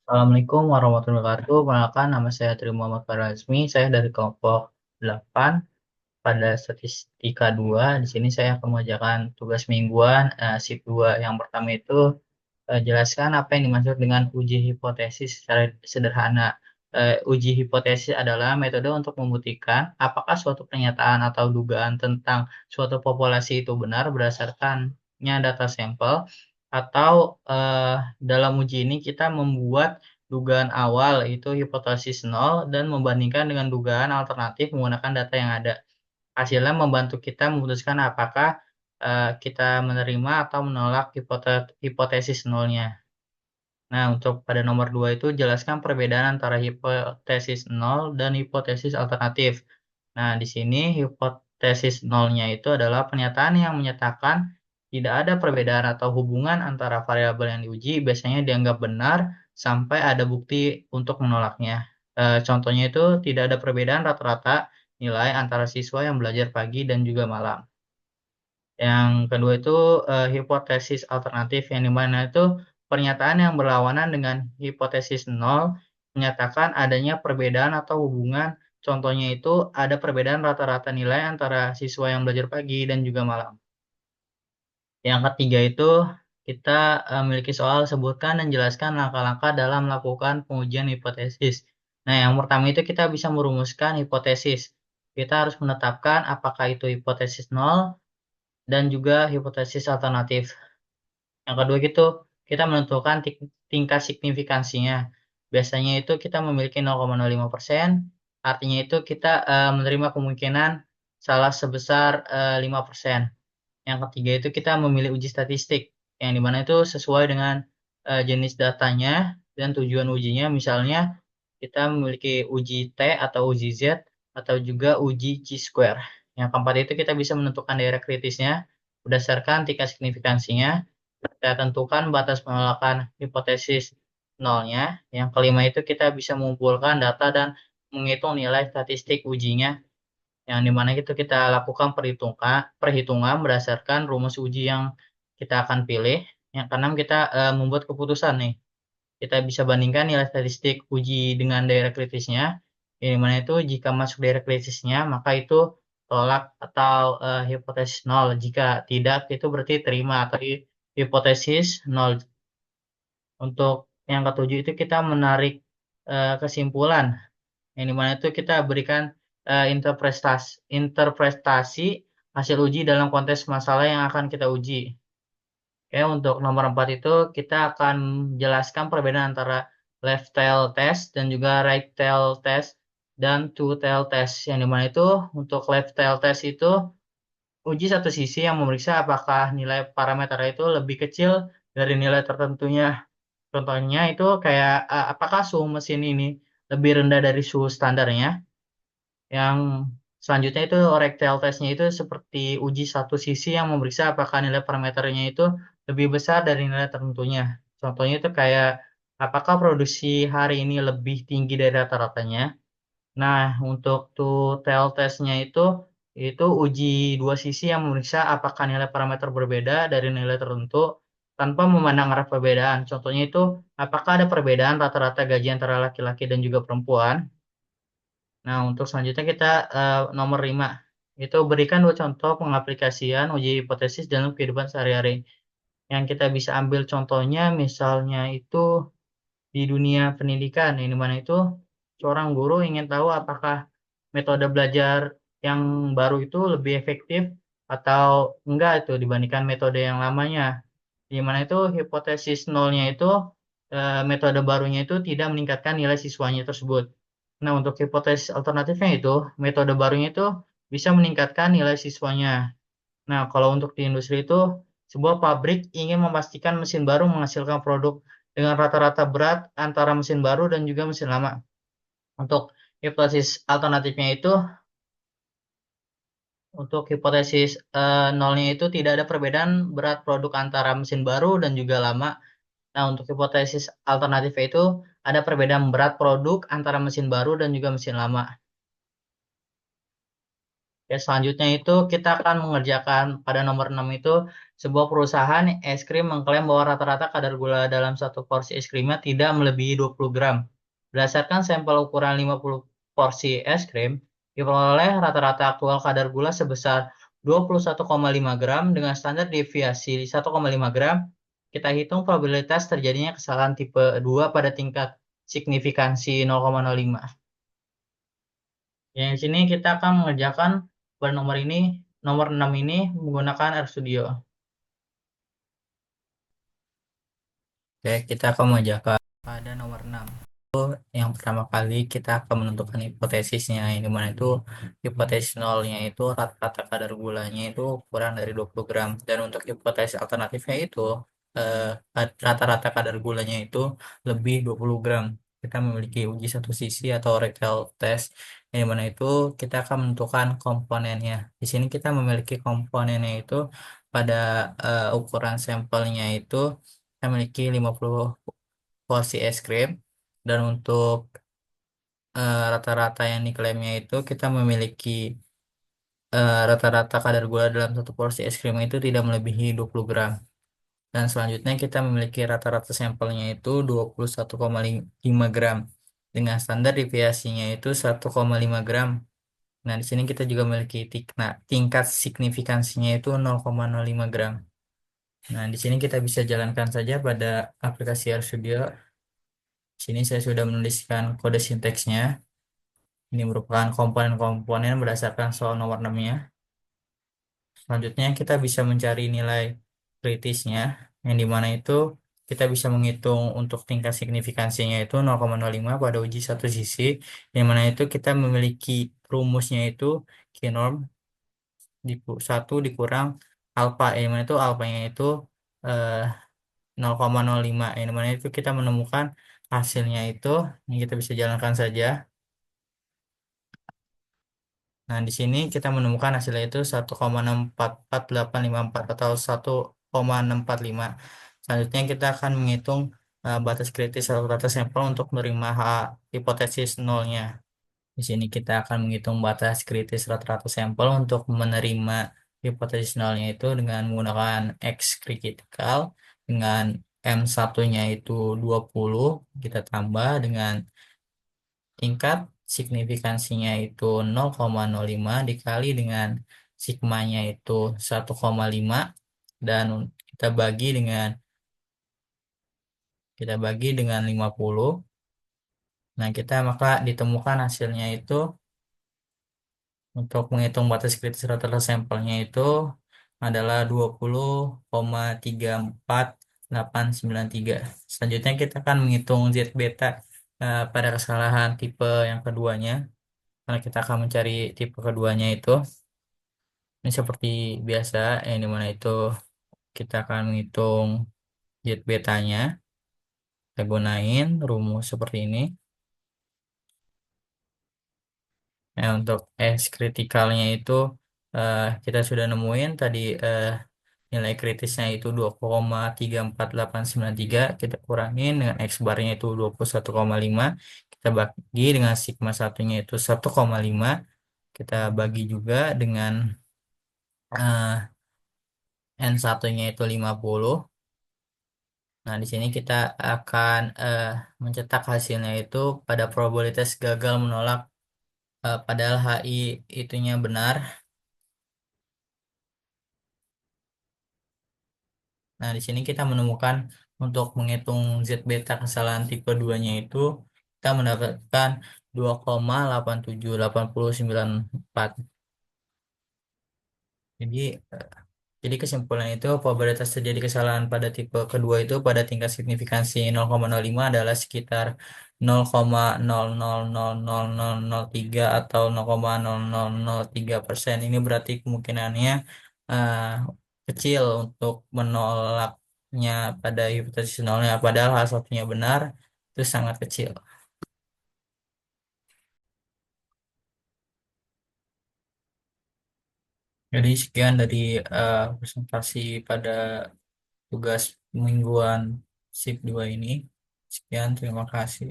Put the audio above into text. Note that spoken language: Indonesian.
Assalamualaikum warahmatullahi wabarakatuh. Perkenalkan, nama saya Tri Muhammad Farazmi. Saya dari kelompok 8 pada statistika 2. Di sini saya akan mengerjakan tugas mingguan shift 2. Yang pertama itu jelaskan apa yang dimaksud dengan uji hipotesis secara sederhana. Uji hipotesis adalah metode untuk membuktikan apakah suatu pernyataan atau dugaan tentang suatu populasi itu benar berdasarkannya data sampel atau dalam uji ini kita membuat dugaan awal itu hipotesis nol dan membandingkan dengan dugaan alternatif menggunakan data yang ada. Hasilnya membantu kita memutuskan apakah kita menerima atau menolak hipotesis nolnya. Nah, untuk pada nomor 2 itu jelaskan perbedaan antara hipotesis nol dan hipotesis alternatif. Nah, di sini hipotesis nolnya itu adalah pernyataan yang menyatakan tidak ada perbedaan atau hubungan antara variabel yang diuji, biasanya dianggap benar sampai ada bukti untuk menolaknya. Contohnya itu tidak ada perbedaan rata-rata nilai antara siswa yang belajar pagi dan juga malam. Yang kedua itu hipotesis alternatif yang dimana itu pernyataan yang berlawanan dengan hipotesis nol menyatakan adanya perbedaan atau hubungan. Contohnya itu ada perbedaan rata-rata nilai antara siswa yang belajar pagi dan juga malam. Yang ketiga itu kita memiliki soal sebutkan dan jelaskan langkah-langkah dalam melakukan pengujian hipotesis. Nah, yang pertama itu kita bisa merumuskan hipotesis. Kita harus menetapkan apakah itu hipotesis nol dan juga hipotesis alternatif. Yang kedua gitu, kita menentukan tingkat signifikansinya. Biasanya itu kita memiliki 0,05%, artinya itu kita menerima kemungkinan salah sebesar 5%. Yang ketiga itu kita memilih uji statistik, yang dimana itu sesuai dengan jenis datanya dan tujuan ujinya. Misalnya kita memiliki uji T atau uji Z atau juga uji chi-square. Yang keempat itu kita bisa menentukan daerah kritisnya berdasarkan tingkat signifikansinya. Kita tentukan batas penolakan hipotesis nolnya. Yang kelima itu kita bisa mengumpulkan data dan menghitung nilai statistik ujinya, yang dimana itu kita lakukan perhitungan berdasarkan rumus uji yang kita akan pilih. Yang keenam kita membuat keputusan nih. Kita bisa bandingkan nilai statistik uji dengan daerah kritisnya. Yang dimana itu jika masuk daerah kritisnya maka itu tolak atau hipotesis nol. Jika tidak itu berarti terima atau hipotesis nol. Untuk yang ketujuh itu kita menarik kesimpulan, yang dimana itu kita berikan interpretasi hasil uji dalam konteks masalah yang akan kita uji. Oke, untuk nomor 4 itu kita akan jelaskan perbedaan antara left tail test dan juga right tail test dan two tail test. Yang dimana itu untuk left tail test itu uji satu sisi yang memeriksa apakah nilai parameter itu lebih kecil dari nilai tertentunya. Contohnya itu kayak apakah suhu mesin ini lebih rendah dari suhu standarnya. Yang selanjutnya itu rectal testnya itu seperti uji satu sisi yang memeriksa apakah nilai parameternya itu lebih besar dari nilai tertentunya. Contohnya itu kayak apakah produksi hari ini lebih tinggi dari rata-ratanya. Nah, untuk two tail testnya itu uji dua sisi yang memeriksa apakah nilai parameter berbeda dari nilai tertentu tanpa memandang arah perbedaan. Contohnya itu apakah ada perbedaan rata-rata gaji antara laki-laki dan juga perempuan. Nah, untuk selanjutnya kita nomor 5. Itu berikan dua contoh pengaplikasian uji hipotesis dalam kehidupan sehari-hari. Yang kita bisa ambil contohnya misalnya itu di dunia pendidikan, yang dimana itu seorang guru ingin tahu apakah metode belajar yang baru itu lebih efektif atau enggak itu dibandingkan metode yang lamanya. Di mana itu hipotesis nolnya itu metode barunya itu tidak meningkatkan nilai siswanya tersebut. Nah, untuk hipotesis alternatifnya itu metode barunya itu bisa meningkatkan nilai siswanya. Nah, kalau untuk di industri itu sebuah pabrik ingin memastikan mesin baru menghasilkan produk dengan rata-rata berat antara mesin baru dan juga mesin lama. Untuk hipotesis alternatifnya itu untuk hipotesis nolnya itu tidak ada perbedaan berat produk antara mesin baru dan juga lama. Nah, untuk hipotesis alternatifnya itu ada perbedaan berat produk antara mesin baru dan juga mesin lama. Ya, selanjutnya itu kita akan mengerjakan pada nomor 6 itu sebuah perusahaan es krim mengklaim bahwa rata-rata kadar gula dalam satu porsi es krimnya tidak melebihi 20 gram. Berdasarkan sampel ukuran 50 porsi es krim, diperoleh rata-rata aktual kadar gula sebesar 21,5 gram dengan standar deviasi 1,5 gram. Kita hitung probabilitas terjadinya kesalahan tipe 2 pada tingkat signifikansi 0,05. Yang di sini kita akan mengerjakan pada nomor ini, nomor 6 ini menggunakan RStudio. Oke, kita akan mengerjakan pada nomor 6. Yang pertama kali kita akan menentukan hipotesisnya. Yang dimana itu hipotesis nolnya itu rata-rata kadar gulanya itu kurang dari 20 gram. Dan untuk hipotesis alternatifnya itu eh, rata-rata kadar gulanya itu lebih 20 gram. Kita memiliki uji satu sisi atau rectal test. Yang dimana itu kita akan menentukan komponennya. Di sini kita memiliki komponennya itu pada ukuran sampelnya itu kita memiliki 50 porsi es krim, dan untuk rata-rata yang diklaimnya itu kita memiliki rata-rata kadar gula dalam satu porsi es krim itu tidak melebihi 20 gram. Dan selanjutnya kita memiliki rata-rata sampelnya itu 21,5 gram dengan standar deviasinya itu 1,5 gram. Nah, di sini kita juga memiliki tingkat signifikansinya itu 0,05 gram. Nah, di sini kita bisa jalankan saja pada aplikasi RStudio. Sini saya sudah menuliskan kode sintaksnya. Ini merupakan komponen-komponen berdasarkan soal nomor 6-nya. Selanjutnya kita bisa mencari nilai kritisnya, yang dimana itu kita bisa menghitung untuk tingkat signifikansinya itu 0,05 pada uji satu sisi, yang mana itu kita memiliki rumusnya itu Q-norm di 1 dikurang alfa, yang mana itu alfanya itu eh, 0,05, yang mana itu kita menemukan hasilnya itu, ini kita bisa jalankan saja. Nah, di sini kita menemukan hasilnya itu 1,644,854 atau 1,645. Selanjutnya kita akan menghitung batas kritis rata-rata sampel untuk menerima hipotesis nolnya. Di sini kita akan menghitung batas kritis rata-rata sampel untuk menerima hipotesis nolnya itu dengan menggunakan X critical dengan M1-nya itu 20, kita tambah dengan tingkat signifikansinya itu 0,05 dikali dengan sigmanya itu 1,5, dan kita bagi dengan kita bagi dengan 50. Nah, maka ditemukan hasilnya itu untuk menghitung batas kritis rata-rata sampelnya itu adalah 20,34893. Selanjutnya kita akan menghitung Z beta pada kesalahan tipe yang keduanya. Karena kita akan mencari tipe keduanya itu, ini seperti biasa, yang dimana itu kita akan menghitung Z betanya. Kita gunain rumus seperti ini. Nah, untuk S kritikalnya itu kita sudah nemuin tadi, nilai kritisnya itu 2,34893. Kita kurangin dengan X barnya itu 21,5. Kita bagi dengan sigma satunya itu 1,5. Kita bagi juga dengan N satunya itu 50. Nah, di sini kita akan mencetak hasilnya itu pada probabilitas gagal menolak, padahal HI itunya benar. Nah, di sini kita menemukan untuk menghitung Z beta kesalahan tipe 2-nya itu kita mendapatkan 2,87894. Jadi Jadi kesimpulan itu probabilitas terjadi kesalahan pada tipe kedua itu pada tingkat signifikansi 0,05 adalah sekitar 0,000003 atau 0,0003%. Ini berarti kemungkinannya eh, kecil untuk menolaknya pada hipotesis nolnya, padahal hal satunya benar, itu sangat kecil. Jadi sekian dari presentasi pada tugas mingguan SIP 2 ini. Sekian, terima kasih.